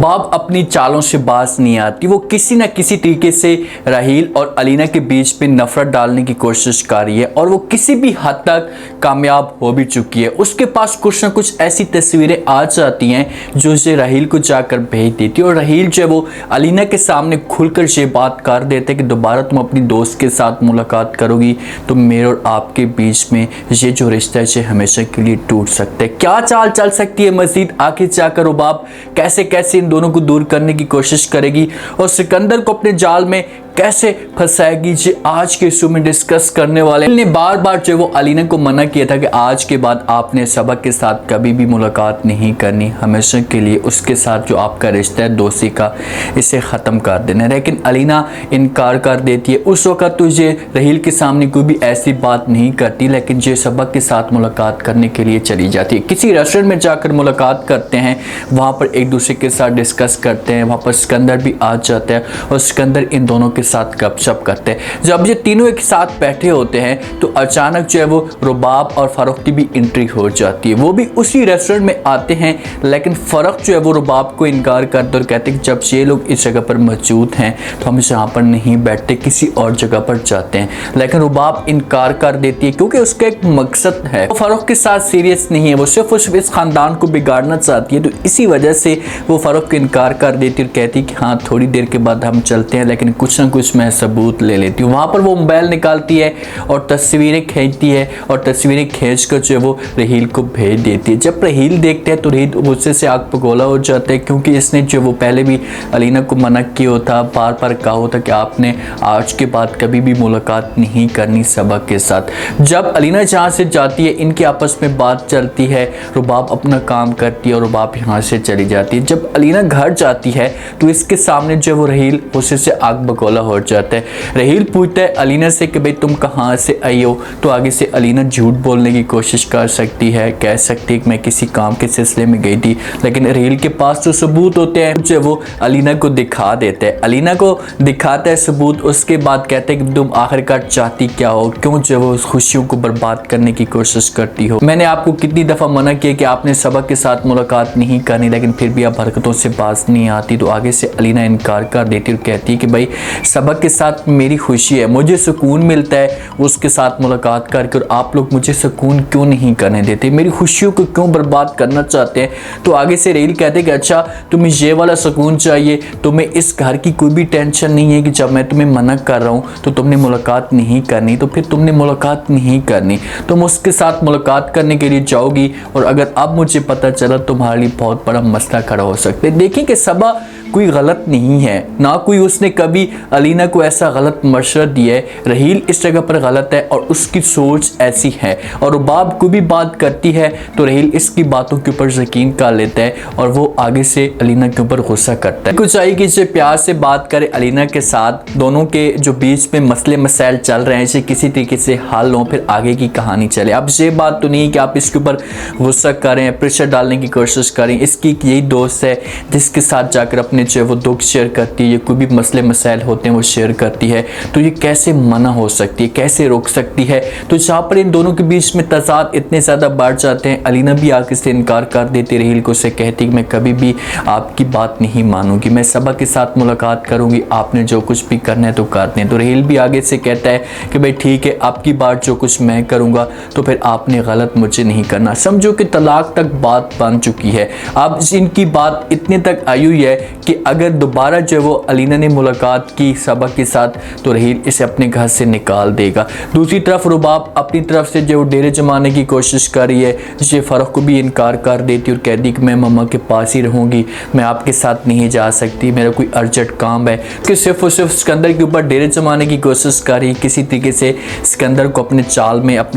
बाब अपनी चालों से बाज नहीं आती। वो किसी न किसी तरीके से राहील और अलीना के बीच में नफरत डालने की कोशिश कर रही है और वो किसी भी हद तक कामयाब हो भी चुकी है। उसके पास कुछ न कुछ ऐसी तस्वीरें आ जाती हैं जो उसे राहील को जाकर भेज देती है और राहील जो है वो अलीना के सामने खुलकर ये बात कर देते कि दोबारा तुम अपनी दोस्त के साथ मुलाकात करोगी तो मेरे और आपके बीच में ये जो रिश्ता है ये हमेशा के लिए टूट सकता है। क्या चाल चल सकती है मजीद आगे जाकर रुबाब कैसे कैसे इन दोनों को दूर करने की कोशिश करेगी और सिकंदर को अपने जाल में कैसे फंसाएगी, जो आज के शो में डिस्कस करने वाले ने बार बार जो वो अलीना को मना किया था कि आज के बाद आपने सबक के साथ कभी भी मुलाकात नहीं करनी, हमेशा के लिए उसके साथ जो आपका रिश्ता है दोस्ती का इसे ख़त्म कर देना। लेकिन अलीना इनकार कर देती है। उस वक़्त तो ये राहील के सामने कोई भी ऐसी बात नहीं करती, लेकिन ये सबक के साथ मुलाकात करने के लिए चली जाती है। किसी रेस्टोरेंट में जाकर मुलाकात करते हैं, वहाँ पर एक दूसरे के साथ डिस्कस करते हैं। वहाँ पर सिकंदर भी आ जाता है और सिकंदर इन दोनों के साथ गपशप करते हैं। जब ये तीनों एक साथ बैठे होते हैं तो अचानक जो है वो रुबाब और फारूक की भी एंट्री हो जाती है। वो भी उसी रेस्टोरेंट में आते हैं, लेकिन फ़र्क जो है वो रुबाब को इनकार करते और कहते हैं कि जब ये लोग इस जगह पर मौजूद हैं तो हम यहाँ पर नहीं बैठते, किसी और जगह पर जाते हैं। लेकिन रुबाब इनकार कर देती है क्योंकि उसका एक मकसद है, वो फारूक के साथ सीरियस नहीं है, वो सिर्फ इस खानदान को बिगाड़ना चाहती है। तो इसी वजह से वो फारूक को इनकार कर देती है और कहती है कि हाँ थोड़ी देर के बाद हम चलते हैं, लेकिन कुछ ना कुछ मैं सबूत ले लेती हूँ। वहाँ पर वो मोबाइल निकालती है और तस्वीरें खींचती है और तस्वीरें खींच कर जो है वो राहील को भेज देती है। जब राहील देखते हैं तो राहील गुस्से से आग पगोला हो जाता है, क्योंकि इसने जो वो पहले भी अलीना को मना किया था, बार बार कहा होता कि आपने आज के बाद कभी भी मुलाकात नहीं करनी सबक के साथ। जब अलीना जहाँ से जाती है इनकी आपस में बात चलती है, रुबाब अपना काम करती है और रुबाब यहाँ से चली जाती है। जब अलीना घर जाती है तो इसके सामने जो वो राहील गुस्से से आग बगोला हो जाता है। राहील पूछता है अलीना से कि भाई तुम कहाँ से आई हो, तो आगे से अलीना झूठ बोलने की कोशिश कर सकती है, कह सकती है कि मैं किसी काम के सिलसिले में गई थी, लेकिन राहील के पास तो सबूत होते हैं जो वो अलीना को दिखा देते हैं। अलीना को दिखाता है सबूत, उसके बाद कहते हैं कि तुम आखिरकार चाहती क्या हो, क्यों जो वो खुशियों को बर्बाद करने की कोशिश करती हो। मैंने आपको कितनी दफ़ा मना किया कि आपने सबक के साथ मुलाकात नहीं करनी, लेकिन फिर भी आप हरकतों से बाज नहीं आती। तो आगे से अलीना इनकार कर देती और कहती है कि भाई सबक के साथ मेरी खुशी है, मुझे सुकून मिलता है उसके साथ मुलाकात करके, और आप लोग मुझे सुकून क्यों नहीं करने देते, मेरी खुशियों को क्यों बर्बाद करना चाहते हैं। तो आगे से राहील कहते हैं कि अच्छा तुम्हें ये वाला सुकून चाहिए, तुम्हें इस घर की कोई भी टेंशन नहीं है कि जब मैं तुम्हें मना कर रहा हूँ तो तुमने मुलाकात नहीं करनी, तो फिर तुमने मुलाकात नहीं करनी, तुम उसके साथ मुलाकात करने के लिए जाओगी और अगर अब मुझे पता चला तुम्हारे लिए बहुत बड़ा मसला खड़ा हो सकता है। देखिए कि सबा कोई गलत नहीं है, ना कोई उसने कभी अलीना को ऐसा गलत मशवरा दिया है। राहील इस जगह पर गलत है और उसकी सोच ऐसी है, और रुबाब को भी बात करती है तो राहील इसकी बातों के ऊपर यकीन कर लेता है और वो आगे से अलीना के ऊपर गुस्सा करता है। कुछ चाहिए कि इसे प्यार से बात करे अलीना के साथ, दोनों के जो बीच में मसले मसाइल चल रहे हैं इसे किसी तरीके से हल हो, फिर आगे की कहानी चले। अब ये बात तो नहीं कि आप इसके ऊपर गुस्सा करें, प्रेशर डालने की कोशिश करें। इसकी यही दोस्त है जिसके साथ जाकर अपने जो है वो दुख शेयर करती है, ये कोई भी मसले मसाइल होते हैं वो शेयर करती है, तो ये कैसे मना हो सकती है, कैसे रोक सकती है। तो जहाँ पर इन दोनों के बीच में तजाद इतने ज़्यादा बढ़ जाते हैं, अलीना भी आगे से इनकार कर देती राहील को, से कहती कि मैं कभी भी आपकी बात नहीं मानूंगी, मैं सबक के साथ मुलाकात करूंगी, आपने जो कुछ भी करना है तो कर दें। तो राहील भी आगे से कहता है कि भाई ठीक है, आपकी बात जो कुछ मैं करूँगा तो फिर आपने गलत मुझे नहीं करना। समझो कि तलाक तक बात बन चुकी है। अब इनकी बात इतने तक आई हुई है कि अगर दोबारा जो वो अलीना ने मुलाकात की सबक के साथ तो राहील इसे अपने घर से निकाल देगा। दूसरी तरफ रुबाब अपनी तरफ से जो डेरे जमाने की कोशिश कर रही है, जिसे फ़र्क को भी इनकार कर देती और कहती कि मैं मम्मा के पास ही रहूँगी, मैं आपके साथ नहीं जा सकती, मेरा कोई अर्जेंट काम है। कि सिर्फ और सिर्फ सिकंदर के ऊपर डेरे जमाने की कोशिश कर रही, किसी तरीके से सिकंदर को अपने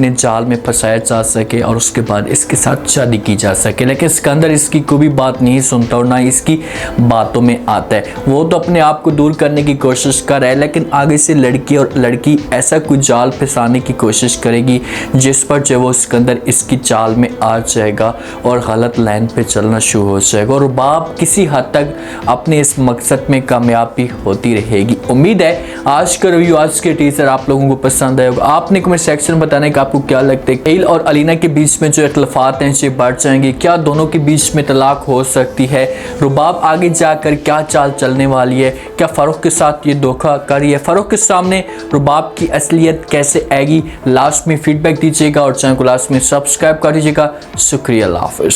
जाल में फंसाया जा सके और उसके बाद इसके साथ शादी की जा सके। लेकिन सिकंदर इसकी कोई भी बात नहीं सुनता और ना इसकी बातों में आता है। वो तो अपने आप को दूर करने की कोशिश कर रहा है, लेकिन आगे से लड़की ऐसा कुछ जाल फंसाने की कोशिश करेगी जिस पर जो वो सिकंदर इसकी चाल में आ जाएगा और गलत लाइन पे चलना शुरू हो जाएगा और रुबाब किसी हद तक अपने इस मकसद में कामयाब भी होती रहेगी। उम्मीद है आज का रिव्यू, आज के टीजर आप लोगों को पसंद आया होगा। आपने कमेंट सेक्शन में बताना है कि आपको क्या लगता है, कहील और अलीना के बीच में जो इख्तलाफात हैं ये बढ़ जाएंगे, क्या दोनों के बीच में तलाक हो सकती है, रुबाब आगे जाकर क्या चाल चलने वाली है, क्या फ़ारूक के साथ ये धोखा कर रही है, फ़ारूक के सामने रुबाब की असलियत कैसे आएगी। लास्ट में फीडबैक दीजिएगा और चैनल को लास्ट में सब्सक्राइब कर दीजिएगा। शुक्रिया, अल्लाह हाफ़िज़।